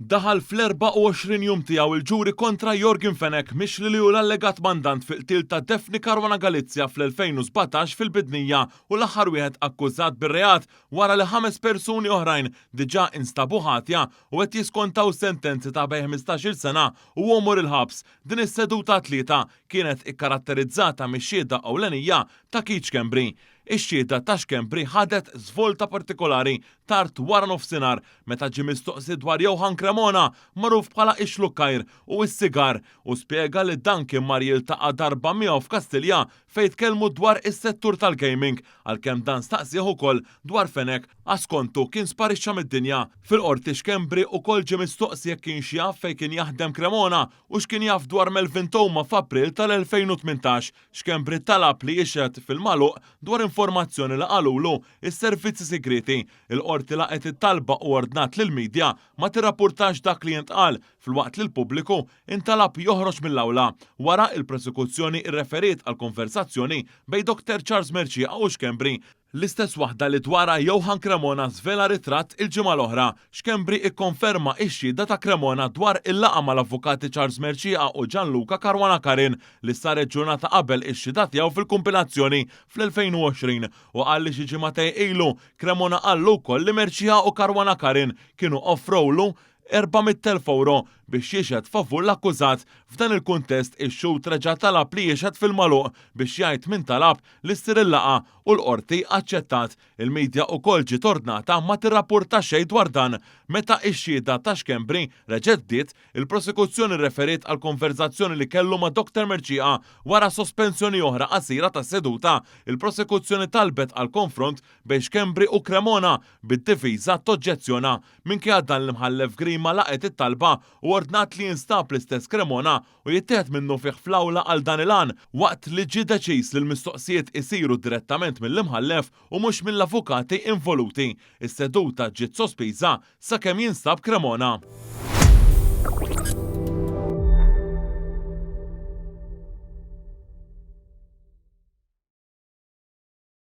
Daħal fl-24 jum tiegħu il-ġuri kontra Jorgen Fenech Mixli li hu l-allegat mandant fil-qtil ta' Daphne Caruana Galizia fl-2017 fil-Bidnija u l-aħħar wieħed akkużat bir-reat wara li 5 persuni oħrajn diġà instabu ħatja u qed jiskontaw sentenzi ta' bejn 15-il sena u għomur il-ħabs. Din is-seduta tlieta kienet ikkaratterizzata mix-xhieda ewlenija ta' Keach Kembri. Ix-xhieda ta' Xkembri ħadet żvolta partikolari tard wara nofsinhar meta ġie mistoqsi dwar Johan Cremona magħruf bħala Ix-Lukkajr u s-sigar u spjega li dan kien mar jiltaqa' darba miegħu f'Kastilja fejn tkellmu dwar is-settur tal-gaming għalkemm dan staqsih ukoll dwar Fenech għaskontu kien sparixxa mid-dinja. Fil-qorti Xkembri wkoll ġie mistoqsi jekk kienx jaf fejn kien jaħdem Cremona u x'kien jaf dwar Melvin Toma f'April tal-2018. Xkembri talab li jixhed fil-magħluq dwar informazzjoni li qalulu is-servizzi segreti. Il-qorti laqet it-talba u ordnat lill-midja ma tirrappurtax dak li jintqal filwaqt li l-pubbliku intalab joħroġ mill-awla. Wara il-prosekuzzjoni irreferiet għal konversazzjoni bejn Dr. Charles Mercia u Xkembri. L-istess waħda li dwara Johan Cremona żvela ritratt il-ġimgħa l-oħra. Xkembri ikkonferma x-xhieda ta' Cremona dwar il-laqgħa mal-avukati Charles Mercia u Gianluca Caruana Carin li saret ġurnata qabel ix-xhieda tiegħu fil-kumpilazzjoni fl-2020 u qal li xi ġimagħtej ilu Cremona qallu wkoll li Mercia u Caruana Carin kienu offrowlu 400,000 euro biex jixhed favur l-akkużat. F'dan il-kuntest ix-xut reġa' talab li jixhed fil-magħluq biex jgħid min talab li ssir il-laqgħa u l-qorti aċċettat. Il-midja wkoll ġiet ordnata ma tirrapporta xejn dwar dan. Meta x-xhieda ta' Xkembri reġgħet bdiet, il-prosekuzzjoni rreferiet għal konverzazzjoni li kellu ma' Dr. Mercia wara sospensjoni oħra qasira ta' seduta. Il-prosekuzzjoni talbet għal konfront bejn Xkembri u Cremona bid-difiża toġġezzjona. Minkejja dan l-imħallef Grima laqet it-talba u ordnat li jinstab l-istess Cremona u jittieħed minnu fih fl-awla għal dan il-għan waqt li ġie deċiż li l-mistoqsijiet isiru direttament mill-imħallef u mhux mill-avukati involuti. Is-seduta ġiet sospiża sakemm jinstab Cremona.